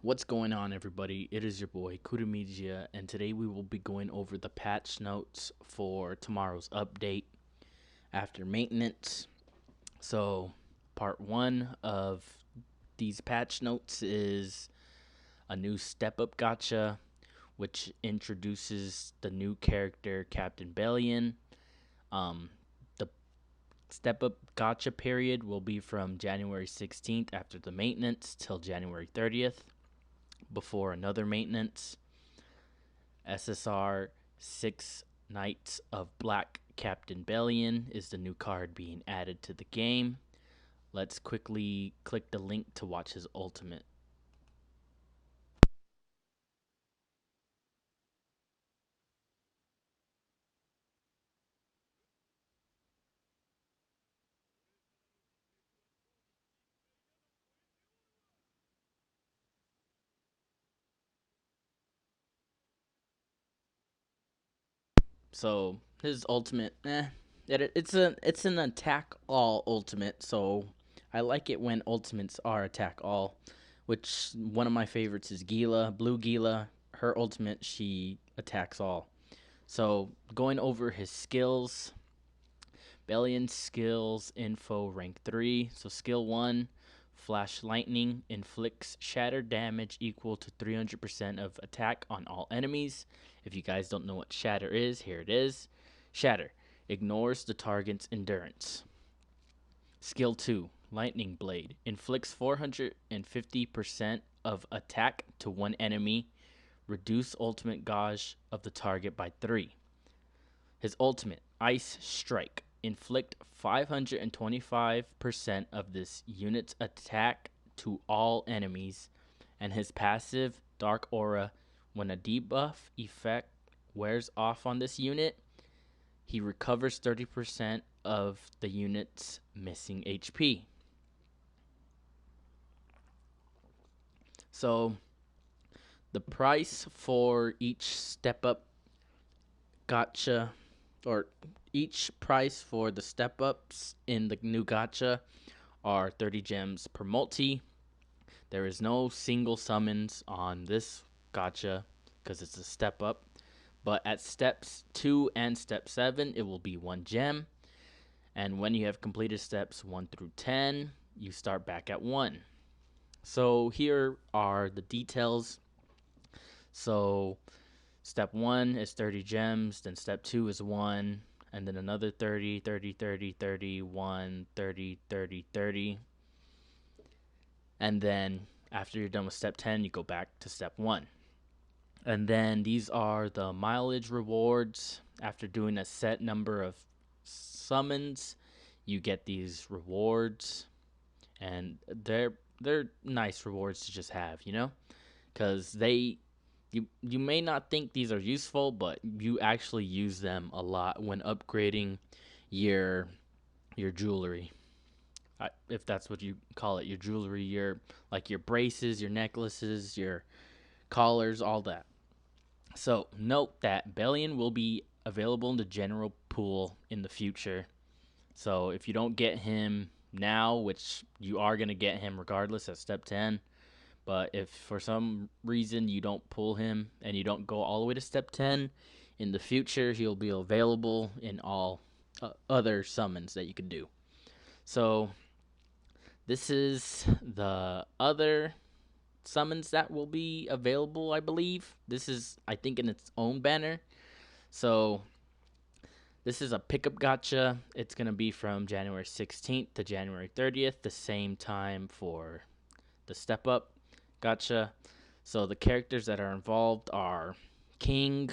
What's going on, everybody? It is your boy Kudamigia, and today we will be going over the patch notes for tomorrow's update after maintenance. So, part one of these patch notes is a new step up gacha, which introduces the new character Captain Bellion. The step up gacha period will be from January 16th after the maintenance till January 30th before another maintenance. SSR 6 Knights of Black Captain Bellion is the new card being added to the game. Let's quickly click the link to watch his ultimate. So his ultimate, it's an attack all ultimate. So I like it when ultimates are attack all. Which one of my favorites is Gila, Blue Gila. Her ultimate, she attacks all. So going over his skills, Bellion skills info rank 3. So skill 1, Flash Lightning inflicts shatter damage equal to 300% of attack on all enemies. If you guys don't know what shatter is, here it is. Shatter ignores the target's endurance. Skill 2, Lightning Blade inflicts 450% of attack to one enemy. Reduce ultimate gauge of the target by 3. His ultimate, Ice Strike, inflict 525% of this unit's attack to all enemies, and his passive, Dark Aura, when a debuff effect wears off on this unit, he recovers 30% of the unit's missing HP. So, the price for each step up gacha, or each price for the step ups in the new gacha, are 30 gems per multi. There is no single summons on this gacha because it's a step up. But at steps 2 and step 7, it will be 1 gem. And when you have completed steps 1 through 10, you start back at 1. So here are the details. So step 1 is 30 gems, then step 2 is 1, and then another 30, 30, 30, 30, 1, 30, 30, 30. And then after you're done with step 10, you go back to step 1. And then these are the mileage rewards. After doing a set number of summons, you get these rewards, and they're nice rewards to just have, because you may not think these are useful, but you actually use them a lot when upgrading your jewelry. If that's what you call it, your jewelry, your braces, your necklaces, your collars, all that. So note that Bellion will be available in the general pool in the future. So if you don't get him now, which you are going to get him regardless at step 10, but if for some reason you don't pull him and you don't go all the way to step 10, in the future he'll be available in all other summons that you can do. So this is the other summons that will be available, I believe. This is, I think, in its own banner. So this is a pickup gacha. It's going to be from January 16th to January 30th, the same time for the step up gacha. So the characters that are involved are King,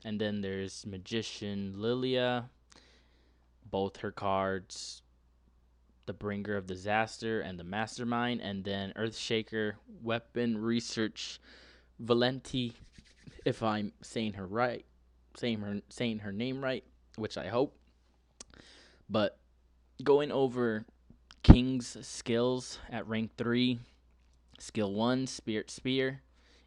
and then there's Magician Lillia, both her cards, the Bringer of Disaster and the Mastermind, and then Earthshaker, Weapon Research Valenti, if I'm saying her right, saying her name right, which I hope. But going over King's skills at rank 3, skill 1, Spirit Spear,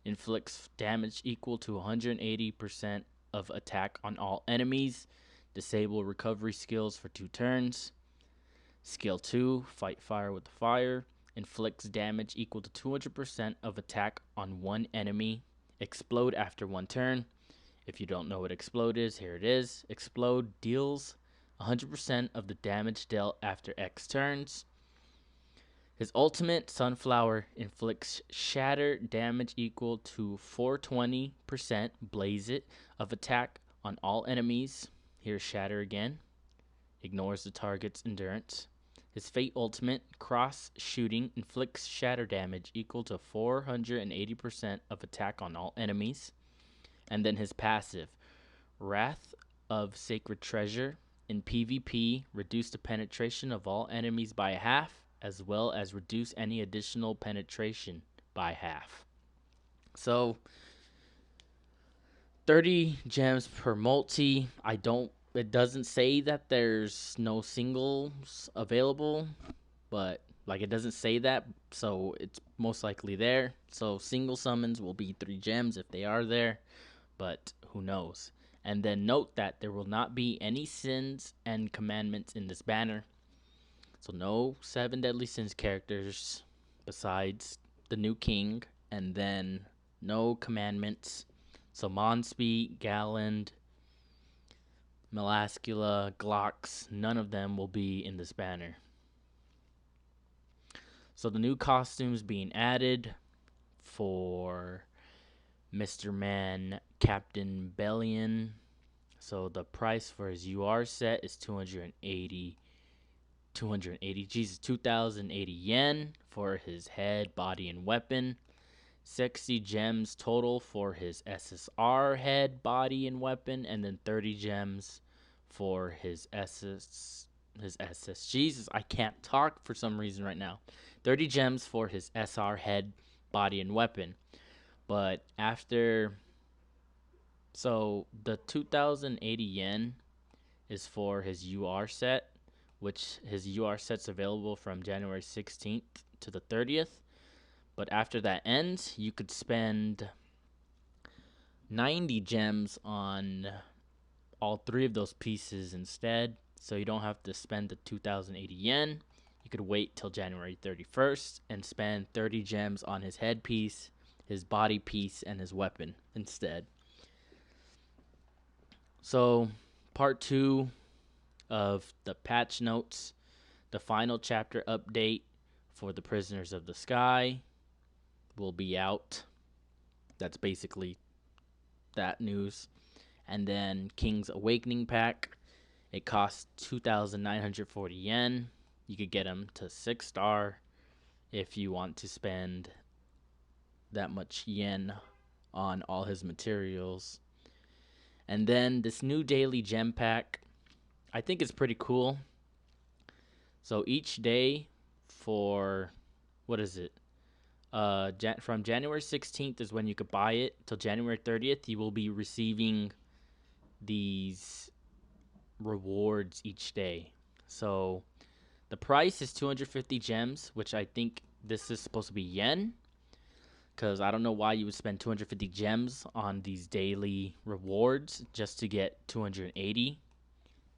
inflicts damage equal to 180% of attack on all enemies. Disable recovery skills for 2 turns. Skill 2, Fight Fire with the Fire, inflicts damage equal to 200% of attack on one enemy. Explode after one turn. If you don't know what explode is, here it is. Explode deals 100% of the damage dealt after X turns. His ultimate, Sunflower, inflicts shatter damage equal to 420%, blaze it, of attack on all enemies. Here's shatter again. Ignores the target's endurance. His fate ultimate, cross shooting, inflicts shatter damage equal to 480% of attack on all enemies. And then his passive, Wrath of Sacred Treasure. In PvP, reduce the penetration of all enemies by half, as well as reduce any additional penetration by half. So 30 gems per multi. It doesn't say that there's no singles available, but like it doesn't say that, so it's most likely there. So single summons will be 3 gems if they are there, but who knows. And then note that there will not be any sins and commandments in this banner. So no 7 deadly sins characters besides the new king, and then no commandments. So Monspeed, Galland, Melascula, Glocks, none of them will be in this banner. So the new costumes being added for Mr. Man, Captain Bellion. So the price for his UR set is 280 2080 yen for his head, body, and weapon. 60 gems total for his SSR head, body, and weapon, and then 30 gems for his Jesus, I can't talk for some reason right now. 30 gems for his SR head, body, and weapon. But so the 2080 yen is for his UR set, which his UR set's available from January 16th to the 30th. But after that ends, you could spend 90 gems on all 3 of those pieces instead. So you don't have to spend the 2080 yen. You could wait till January 31st and spend 30 gems on his head piece, his body piece, and his weapon instead. So part 2 of the patch notes, the final chapter update for the Prisoners of the Sky will be out. That's basically that news. And then King's Awakening pack, it costs 2,940 yen. You could get him to 6-star if you want to spend that much yen on all his materials. And then this new daily gem pack, I think it's pretty cool. So each day for, what is it? From January 16th is when you could buy it till January 30th. You will be receiving these rewards each day. So the price is 250 gems, which I think this is supposed to be yen, because I don't know why you would spend 250 gems on these daily rewards just to get 280.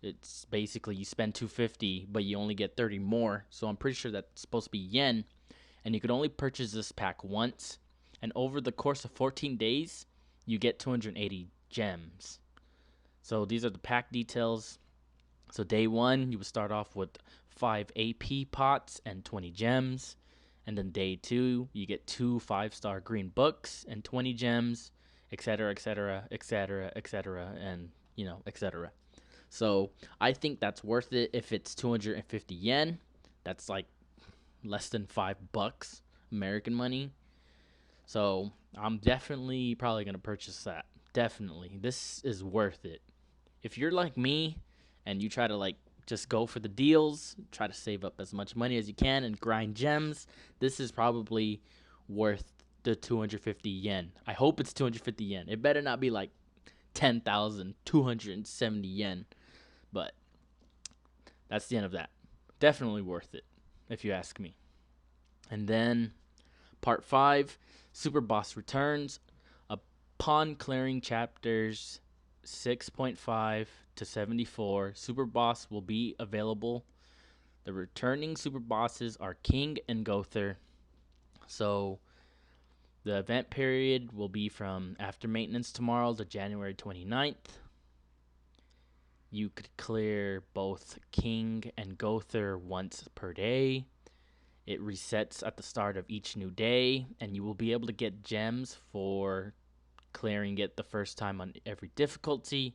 It's basically you spend 250, but you only get 30 more. So I'm pretty sure that's supposed to be yen. And you could only purchase this pack once. And over the course of 14 days, you get 280 gems. So these are the pack details. So day 1, you would start off with 5 AP pots and 20 gems. And then day 2, you get 2 5-star green books and 20 gems, etc., etc., etc., etc., and, etc. So I think that's worth it if it's 250 yen. That's like less than $5 American money. So I'm definitely probably going to purchase that. Definitely. This is worth it. If you're like me and you try to just go for the deals, try to save up as much money as you can and grind gems, this is probably worth the 250 yen. I hope it's 250 yen. It better not be like 10,270 yen. But that's the end of that. Definitely worth it, if you ask me. And then part 5, Super Boss returns. Upon clearing chapters 6.5 to 74, Super Boss will be available. The returning super bosses are King and Gother. So the event period will be from after maintenance tomorrow to January 29th. You could clear both King and Gother once per day. It resets at the start of each new day, and you will be able to get gems for clearing it the first time on every difficulty.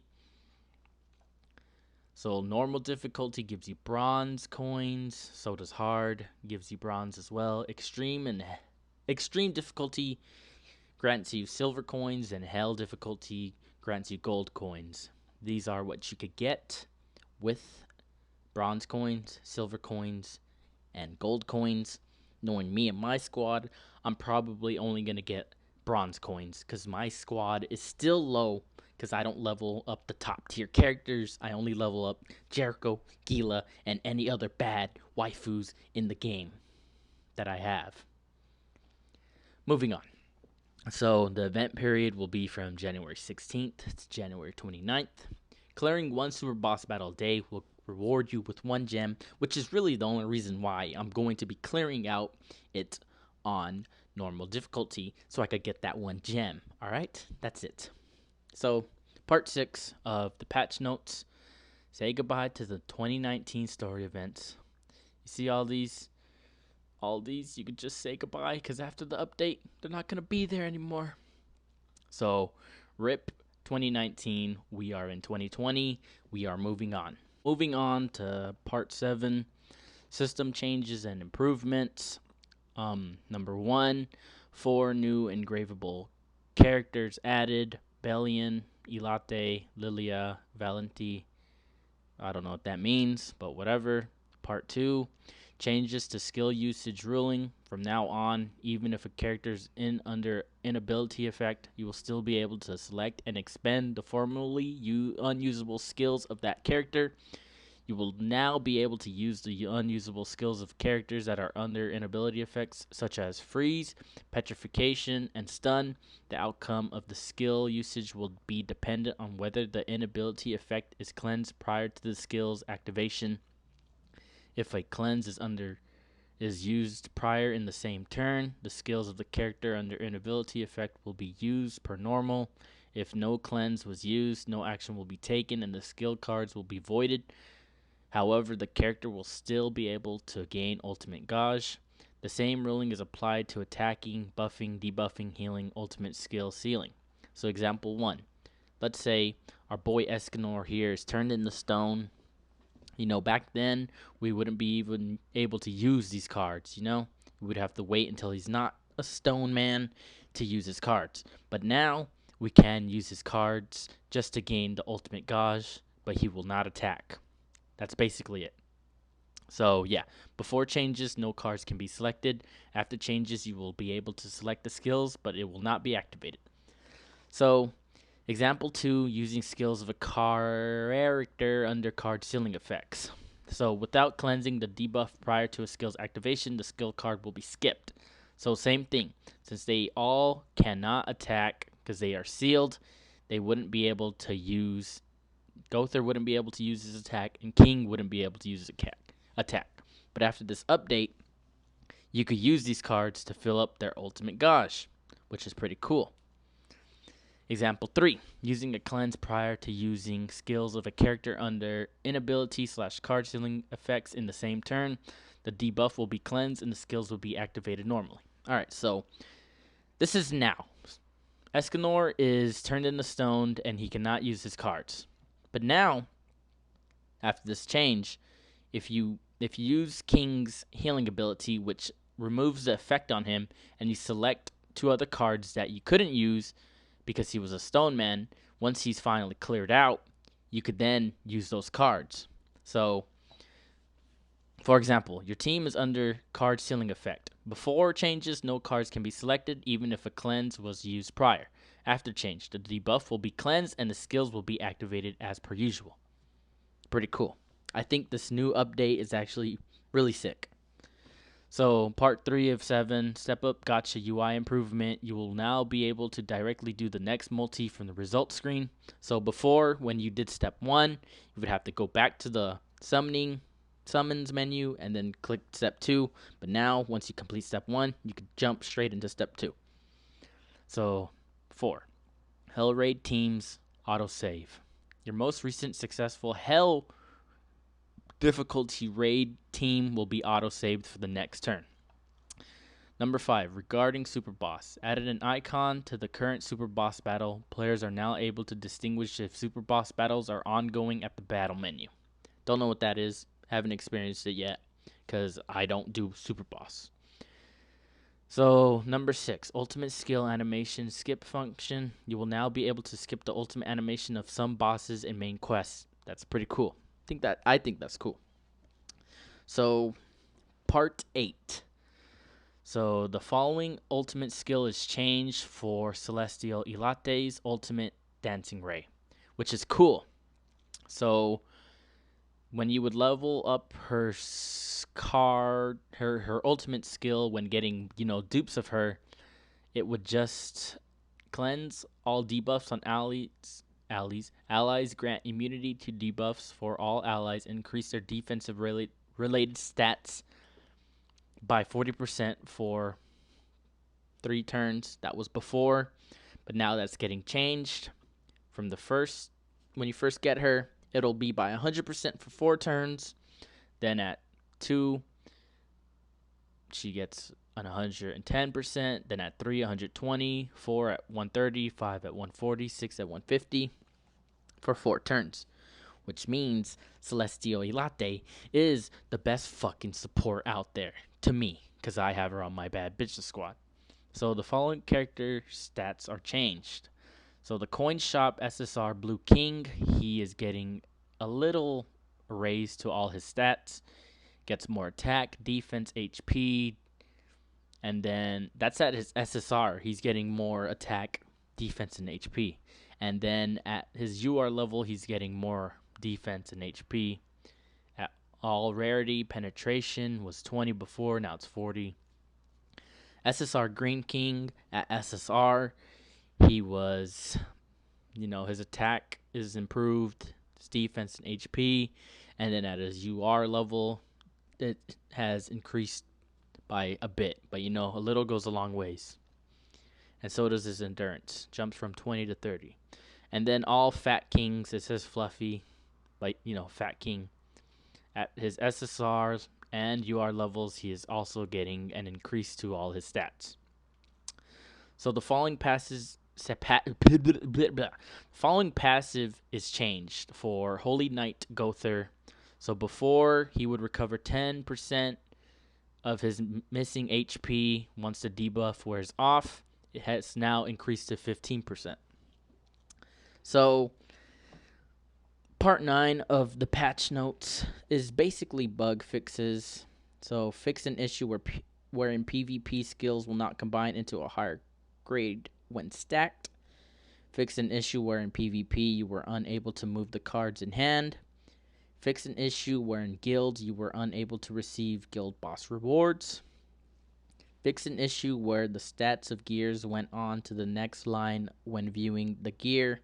So normal difficulty gives you bronze coins, so does hard, gives you bronze as well. Extreme difficulty grants you silver coins, and hell difficulty grants you gold coins. These are what you could get with bronze coins, silver coins, and gold coins. Knowing me and my squad, I'm probably only going to get bronze coins because my squad is still low because I don't level up the top tier characters. I only level up Jericho, Gila, and any other bad waifus in the game that I have. Moving on. So the event period will be from January 16th to January 29th. Clearing one super boss battle a day will reward you with 1 gem, which is really the only reason why I'm going to be clearing out it on normal difficulty, so I could get that 1 gem. Alright, that's it. So, part 6 of the patch notes. Say goodbye to the 2019 story events. You see all these? All these, you could just say goodbye, because after the update, they're not going to be there anymore. So, RIP 2019, we are in 2020, we are moving on. Moving on to part 7, system changes and improvements. Number 1, 4 new engravable characters added: Bellion, Ilate, Lillia, Valenti. I don't know what that means, but whatever. Part 2, changes to skill usage ruling. From now on, even if a character's under inability effect, you will still be able to select and expend the formerly unusable skills of that character. You will now be able to use the unusable skills of characters that are under inability effects, such as freeze, petrification, and stun. The outcome of the skill usage will be dependent on whether the inability effect is cleansed prior to the skill's activation. If a cleanse is used prior in the same turn, the skills of the character under inability effect will be used per normal. If no cleanse was used, no action will be taken and the skill cards will be voided. However, the character will still be able to gain ultimate gauge. The same ruling is applied to attacking, buffing, debuffing, healing, ultimate skill ceiling. So example 1. Let's say our boy Escanor here is turned into stone. Back then, we wouldn't be even able to use these cards, We would have to wait until he's not a stone man to use his cards. But now, we can use his cards just to gain the ultimate gauge, but he will not attack. That's basically it. So, yeah, before changes, no cards can be selected. After changes, you will be able to select the skills, but it will not be activated. So, example 2, using skills of a character under card ceiling effects. So without cleansing the debuff prior to a skill's activation, the skill card will be skipped. So same thing. Since they all cannot attack because they are sealed, they wouldn't be able to use... Gother wouldn't be able to use his attack, and King wouldn't be able to use his attack. But after this update, you could use these cards to fill up their ultimate gauge, which is pretty cool. Example 3, using a cleanse prior to using skills of a character under inability/card ceiling effects in the same turn. The debuff will be cleansed and the skills will be activated normally. Alright, so this is now. Escanor is turned into stoned and he cannot use his cards. But now, after this change, if you use King's healing ability, which removes the effect on him, and you select 2 other cards that you couldn't use because he was a stone man, once he's finally cleared out, you could then use those cards. So, for example, your team is under card ceiling effect. Before changes, no cards can be selected, even if a cleanse was used prior. After change, the debuff will be cleansed and the skills will be activated as per usual. Pretty cool. I think this new update is actually really sick. So, part 3 of 7, Step Up Gotcha UI improvement. You will now be able to directly do the next multi from the results screen. So before, when you did step 1, you would have to go back to the summoning summons menu and then click step 2. But now, once you complete step 1, you can jump straight into step 2. So, 4. Hell Raid Teams autosave. Your most recent successful Hell difficulty raid team will be autosaved for the next turn. Number 5, regarding Super Boss. Added an icon to the current Super Boss battle. Players are now able to distinguish if Super Boss battles are ongoing at the battle menu. Don't know what that is. Haven't experienced it yet because I don't do Super Boss. So, number 6, ultimate skill animation skip function. You will now be able to skip the ultimate animation of some bosses in main quests. That's pretty cool. I think that's cool. So, part 8. So, the following ultimate skill is changed for Celestial Ilate's ultimate Dancing Ray, which is cool. So, when you would level up her ultimate skill when getting, dupes of her, it would just cleanse all debuffs on allies, grant immunity to debuffs for all allies, increase their defensive related stats by 40% for 3 turns. That was before, but now that's getting changed. From when you first get her, it'll be by 100% for 4 turns. Then at 2, she gets an 110%. Then at 3, 120. 4 at 130. 5 at 140. 6 at 150 for 4 turns. Which means Celestial Ilate is the best fucking support out there to me, because I have her on my bad bitch squad. So the following character stats are changed. So the coin shop SSR Blue King, he is getting a little raise to all his stats. Gets more attack, defense, HP, and then that's at his SSR. He's getting more attack, defense, and HP. And then at his UR level, he's getting more defense and HP. At all rarity, penetration was 20 before, now it's 40. SSR Green King at SSR, he was, his attack is improved, his defense and HP. And then at his UR level, it has increased by a bit, but a little goes a long ways. And so does his endurance, jumps from 20 to 30. And then all Fat Kings, it says Fluffy, but Fat King. At his SSRs and UR levels, he is also getting an increase to all his stats. So the following following passive is changed for Holy Knight Gother. So before, he would recover 10% of his missing HP once the debuff wears off. It has now increased to 15%. So part 9 of the patch notes is basically bug fixes. So fix an issue wherein PvP skills will not combine into a higher grade when stacked. Fix an issue wherein PvP you were unable to move the cards in hand. Fix an issue where in guilds you were unable to receive guild boss rewards. Fix an issue where the stats of gears went on to the next line when viewing the gear.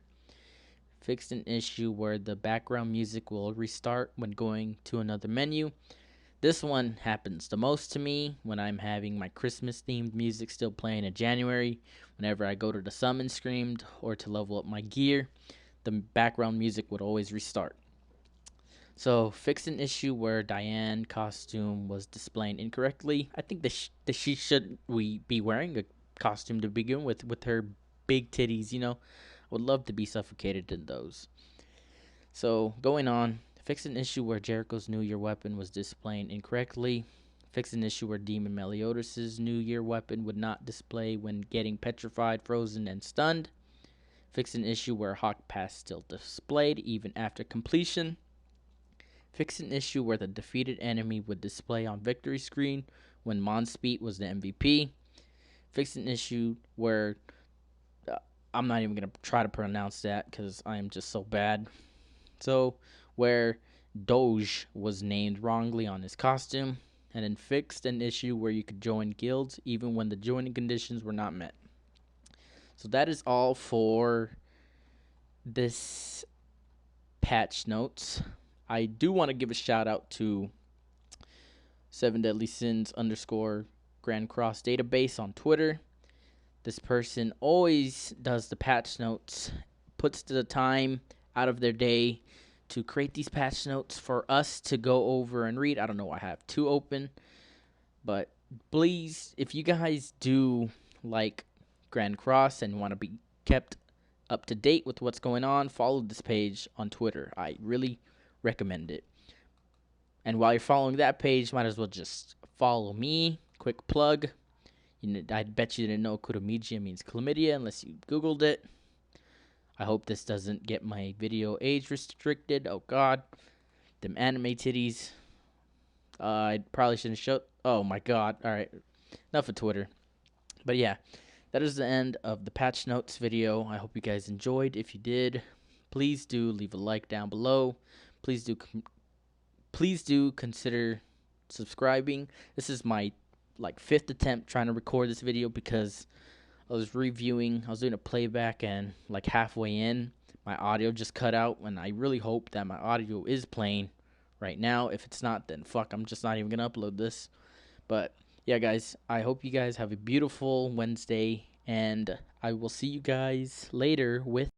Fix an issue where the background music will restart when going to another menu. This one happens the most to me when I'm having my Christmas themed music still playing in January. Whenever I go to the summon screamed or to level up my gear, the background music would always restart. So, fix an issue where Diane costume was displayed incorrectly. I think that she should be wearing a costume to begin with her big titties, I would love to be suffocated in those. So, going on, fix an issue where Jericho's New Year weapon was displayed incorrectly. Fix an issue where Demon Meliodas' New Year weapon would not display when getting petrified, frozen, and stunned. Fix an issue where Hawk Pass still displayed even after completion. Fix an issue where the defeated enemy would display on victory screen when Monspeed was the MVP. Fix an issue where I'm not even going to try to pronounce that because I am just so bad. So, where Doge was named wrongly on his costume. And then fixed an issue where you could join guilds even when the joining conditions were not met. So that is all for this patch notes. I do want to give a shout out to 7 Deadly Sins _ Grand Cross database on Twitter. This person always does the patch notes, puts the time out of their day to create these patch notes for us to go over and read. I don't know why I have 2 open, but please, if you guys do like Grand Cross and want to be kept up to date with what's going on, follow this page on Twitter. I really recommend it. And while you're following that page, might as well just follow me. Quick plug. I bet you didn't know chlamydia means chlamydia unless you Googled it. I hope this doesn't get my video age restricted. Oh, God. Them anime titties. I probably shouldn't show... Oh, my God. All right. Enough of Twitter. But, yeah. That is the end of the patch notes video. I hope you guys enjoyed. If you did, please do leave a like down below. Please do consider subscribing. This is my 5th attempt trying to record this video because I was doing a playback, and halfway in my audio just cut out, and I really hope that my audio is playing right now. If it's not, then fuck, I'm just not even gonna upload this. But yeah, guys, I hope you guys have a beautiful Wednesday, and I will see you guys later with